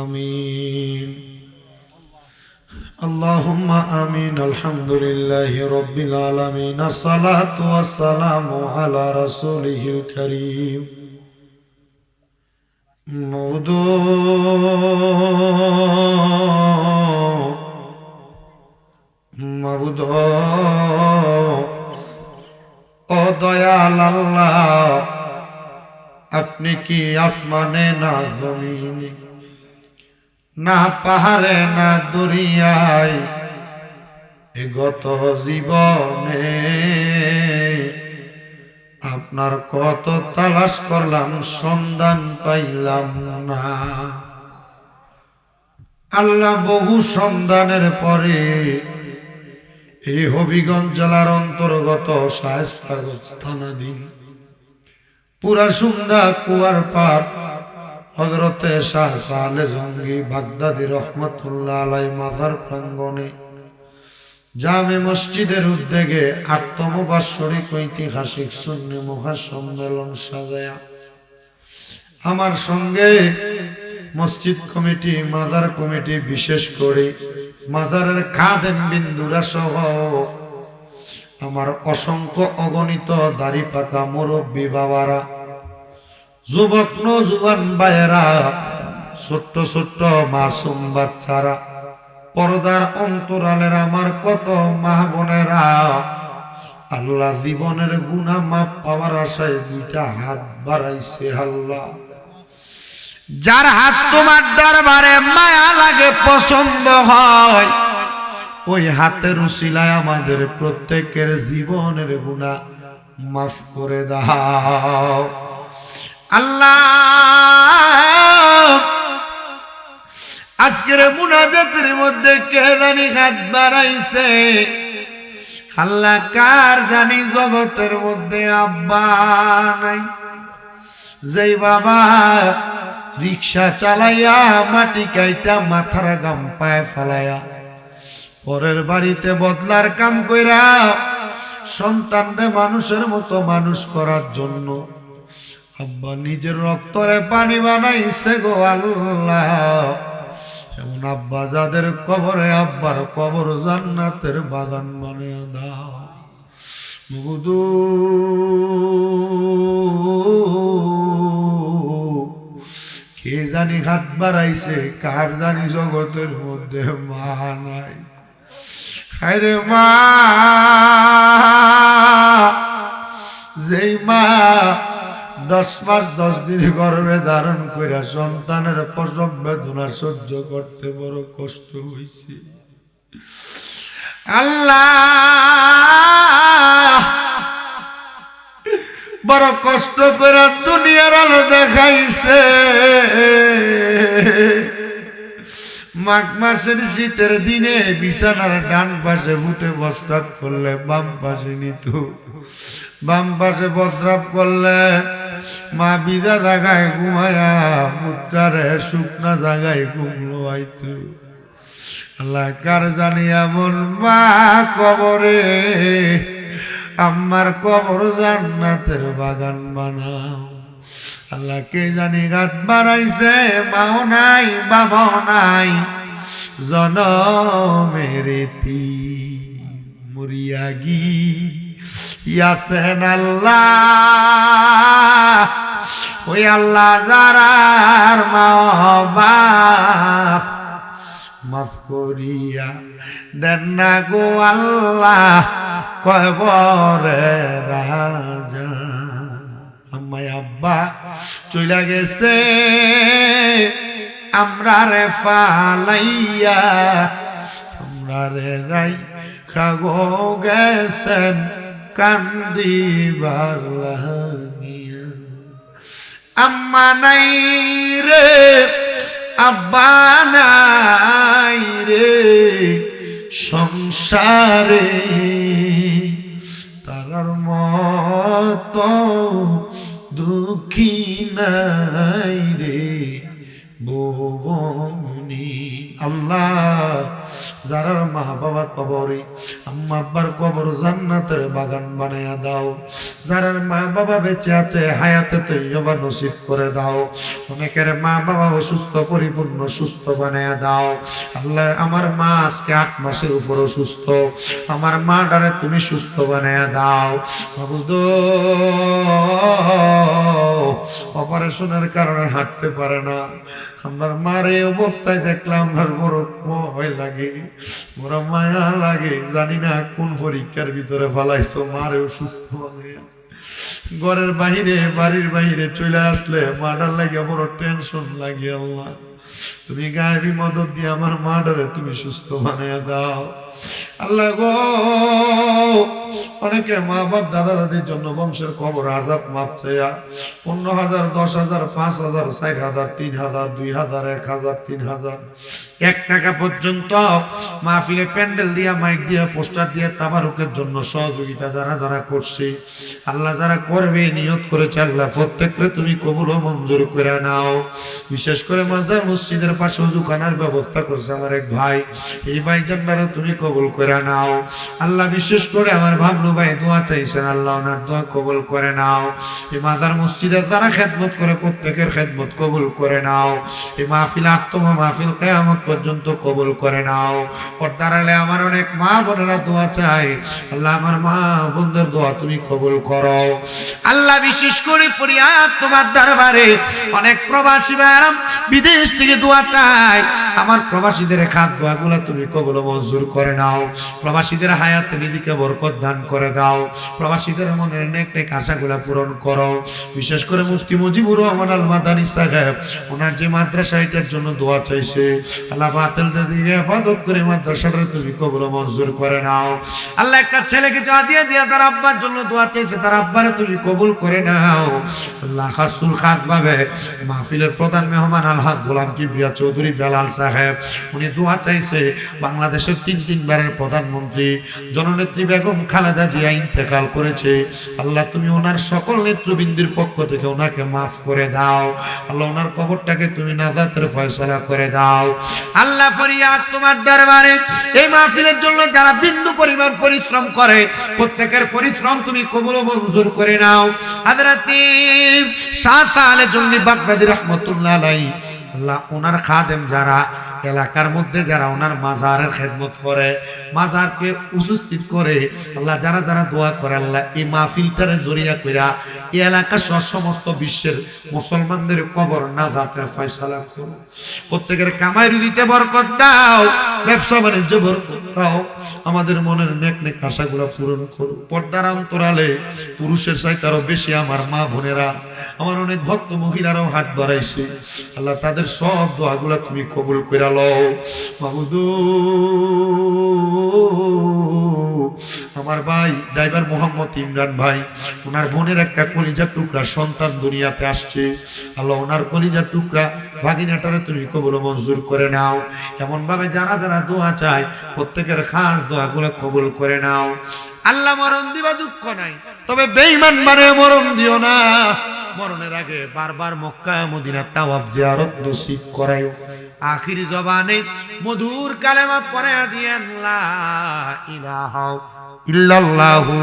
আমিন। আল্লাহুম্মা আমিন। আলহামদুলিল্লাহি রাব্বিল আলামিন। আসসালাতু ওয়াসসালামু আলা রাসূলিহিল কারীম। মওদূ মাবুদ ও দয়াল আল্লাহ, আপনি কি আসমানে না জমিনে, না পাহাড়ে না দরিয়ায়, এ গত জীবনে আপনার কত তালাশ করলাম, সন্ধান পাইলাম না। আল্লাহ বহু সন্ধানের পরে এই হবিগঞ্জ জেলার অন্তর্গত শায়েস্তাগঞ্জ থানাধীন পুরা সুন্দা কুয়ার পার হযরতে শাহ সালেহ জঙ্গি বাগদাদী রহমতুল্লাহ আলাই মাজার প্রাঙ্গণে জামে মসজিদের উদ্যোগে ৮তম বাৎসরিক ঐতিহাসিক সুন্নি মহাসম্মেলন সাজায়া আমার সঙ্গে মসজিদ কমিটি, মাজার কমিটি, বিশেষ করে মাজারের খাদেম বিন্দুরা সহ আমার অসংখ্য অগণিত দাড়ি পাকা মুরব্বী বাবারা, যুবক নওজোয়ান ভাইয়েরা, ছোট্ট ছোট্ট মাসুম বাচ্চারা, পর্দার অন্তরালের আমার কত মা বোনেরা, আল্লাহ জীবনের গুনাহ মাপ পাওয়ার আশায় দুইটা হাত বাড়াইছে। আল্লাহ, যার হাত তোমার দরবারে মায়া লাগে, পছন্দ হয়, ওই হাতের উসিলায় আমাদের প্রত্যেকের জীবনের গুনাহ মাফ করে দাও। আল্লাহ, আজকের মুনাজাতের মধ্যে কে জানি হাত বাড়াইছে, আল্লাহ কার জানি জগতের মধ্যে আব্বা নাই, যেই বাবা রিক্সা চালাইয়া মাটি কাইটা মাথার গাম পায়ে ফেলাইয়া পরের বাড়িতে বদলার কাম কইরা সন্তানরে মানুষের মতো মানুষ করার জন্য আব্বা নিজের রক্তরে পানি বানাইছে গো আল্লাহ, এমন আব্বা যাদের কবরে, আব্বার কবর জান্নাতের বাগান বানিয়ে দাও। মুগুদু কে জানি হাত বাড়াইছে, কার জানি জগতের মধ্যে মা নাই। আরে মা, যেই মা 10 মাস 10 দিন গর্ভে ধারণ কইরা সন্তানের প্রসব বেদনা সহ্য করতে বড় কষ্ট হইছে। আল্লাহ, বড় কষ্ট করে দুনিয়ার আলো দেখাইছে। মাঘ মাসের শীতের দিনে বিছানার ডান পাশে উঠে প্রস্রাব করলে বাম পাশে নিত, বাম পাশে প্রস্রাব করলে মা ভিজা জায়গায় ঘুমায়া পুত্রারে শুকনা জায়গায় ঘুমলো আইতো। আল্লাহ, কার জানি এমন মা কবরে, আমার কবর জান্নাতের বাগান বানাও। আল্লাহ, কে জানি গাত বাড়াইছে, মাও নাই বাবাও নাই, জনমের মরিয়া গিয়াছেন আল্লাহ। ওই আল্লাহ, যারার মা বাপ মাফ করিয়া দেন না গো আল্লাহ, কবরে রাজা। আম্মাই আব্বা চইলা গেছে আমরা রে ফালাইয়া, আমরা রে রাই খাগো গেছেন কান্দিবার লাগিয়া। আম্মা নাই রে, আব্বা নাই রে সংসারে, তারার মতো দুঃখী নাই রে ভুবনী। আল্লাহ, যারা মা বাবা কবরে, আম্মা আব্বার কবর জান্নাতের বাগান বানায়া দাও। যারা মা বাবা বেঁচে আছে হায়াতে তৈয়বা নসিব করে দাও। অনেকের মা বাবা অসুস্থ, পরিপূর্ণ সুস্থ বানায়া দাও। আল্লাহ আমার মা আজকে 8 মাসের উপর অসুস্থ, আমার মা ডারে তুমি সুস্থ বানায়া দাও। মাবুদ অপারেশনের কারণে হাঁটতে পারে না, আমার মার এই অবস্থায় দেখলাম আমার বড় ভয় লাগে, বড় মায়া লাগে। জানি না কোন পরীক্ষার ভিতরে ফালাইছো মারে অসুস্থ বানায়া। ঘরের বাহিরে, বাড়ির বাহিরে চলে আসলে মাটার লাগে বড় টেনশন লাগে। আল্লাহ তুমি গায়েবী মদত দিয়ে আমার মাটারে তুমি সুস্থ বানায়া দাও। আল্লাহ গো, অনেকে মা বাপ দাদা দাদির জন্য বংশের কবর আজাব মাপ চাইয়া 15,000, 10,000, 5,000, 4,000, 3,000, 2,000, 1,000, 3,000, 1 টাকা পর্যন্ত মাহফিলে প্যান্ডেল দিয়া, মাইক দিয়া, পোস্টার দিয়া তাবারুকের জন্য সহযোগিতা যারা যারা করছে, আল্লাহ যারা করবে নিয়ত করেছে, আল্লাহ প্রত্যেককে তুমি কবুল ও মঞ্জুর করে নাও। বিশেষ করে মাজার মসজিদের পাশে ওযুখানার ব্যবস্থা করছে আমার এক ভাই, এই ভাই জান্নারও তুমি কবুল করে নাও। আল্লাহ বিশেষ করে আমার ভাবলু ভাই দোয়া চাইছেন, আল্লাহ ওনার দোয়া কবুল করে নাও। এই মাজার মসজিদে যারা খেদমত করে প্রত্যেকের খেদমত কবুল করে নাও। এই মাহফিল আত্মমা মাহফিল কিয়ামত পর্যন্ত কবুল করে নাও। পর্দার আড়ালে আমার অনেক মা বোনেরা দোয়া চাই, আল্লাহ আমার মা বোনদের দোয়া তুমি কবুল করো। আল্লাহ বিশেষ করে ফরিয়াদ তোমার দরবারে, অনেক প্রবাসী ভাইরা বিদেশ থেকে দোয়া চাই, আমার প্রবাসীদের খাত দোয়াগুলো তুমি কবুল ও মঞ্জুর করে নাও। প্রবাসীদের হায়াতে নিজেকে বরকত দান করে দাও, প্রবাসীদের মনের নেক নেক আশাগুলো পূরণ করো। বিশেষ করে মুফতি মুজিবুর রহমান আল মাদানী সাহেব, ওনার যে মাদ্রাসা এটার জন্য দোয়া চাইছে, আল্লাহ বাতিলদের দিকে হেফাজত করে মাদ্রাসাটা তুমি কবুল ও মঞ্জুর করে নাও। আল্লাহ একটা ছেলেকে যা দিয়ে দিয়া তার আব্বার জন্য দোয়া চাইছে, তার আব্বারে তুমি কবুল করে নাও। আল্লাহ খাসুল খাস ভাবে মাহফিলের প্রধান মেহমান আলহাজ গোলাম কিবরিয়া চৌধুরী জালাল সাহেব, উনি দোয়া চাইছে, বাংলাদেশের 3 বারের প্রধানমন্ত্রী জননেত্রী বেগম খালেদা জিয়া ইন্তেকাল করেছে, আল্লাহ তুমি ওনার সকল নেতৃবৃন্দের পক্ষ থেকে ওনাকে মাফ করে দাও। আল্লাহ ওনার কবরটাকে তুমি নাজাতের ফয়সালা করে দাও। আল্লাহ ফরিয়াদ তোমার দরবারে, এই মাহফিলের জন্য যারা বিন্দু পরিমাণ পরিশ্রম করে প্রত্যেকের পরিশ্রম তুমি কবুল ও মঞ্জুর করে নাও। হযরত শাহ সালে জঙ্গি বাগদাদী রাহমাতুল্লাহ আলাইহি, আল্লাহ ওনার খাদেম যারা এলাকার মধ্যে যারা ওনার মাজারের খেদমত করে, মাজারকে উপস্থিত করে, আল্লাহ যারা যারা দোয়া করে, আল্লাহ এই মাহফিলটারে জড়িয়া কইরা এই এলাকার সমস্ত বিশ্বের মুসলমানদের কবর নাজাতের ফয়সালা করো। প্রত্যেকের কামাই রুজিতে বরকত দাও, ব্যবসা বাণিজ্য বরকত দাও, আমাদের মনের নেক নেক আশাগুলো পূরণ করো। পর্দার অন্তরালে পুরুষের চাইতে আরো বেশি আমার মা বোনেরা, আমার অনেক ভক্ত মহিলারাও হাত বাড়াইছে, আল্লাহ তাদের সব দোয়াগুলো তুমি কবুল করে লও। মাহমুদ আমার ভাই ড্রাইভার মোহাম্মদ ইমরান ভাই, ওনার বোনের একটা কলিজার টুকরা সন্তান দুনিয়াতে আসছে, আল্লাহ ওনার কলিজার টুকরা ভাগিনাটারে তুমি কবুল ও মঞ্জুর করে নাও। এমন ভাবে যারা যারা দোয়া চায় প্রত্যেকের খাস দোয়াগুলো কবুল করে নাও। আল্লাহ মরণ দিবা দুঃখ নাই, তবে বেঈমান মানে মরণ দিও না। মরণের আগে বারবার মক্কা মদিনা তাওয়াফ জিয়ারত নসিব করায়ো। আখিরি জবানে মধুর কালেমা পড়ে দিয়েন লা ইলাহা ইল্লাল্লাহু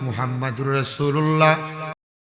মুহাম্মাদুর রাসূলুল্লাহ।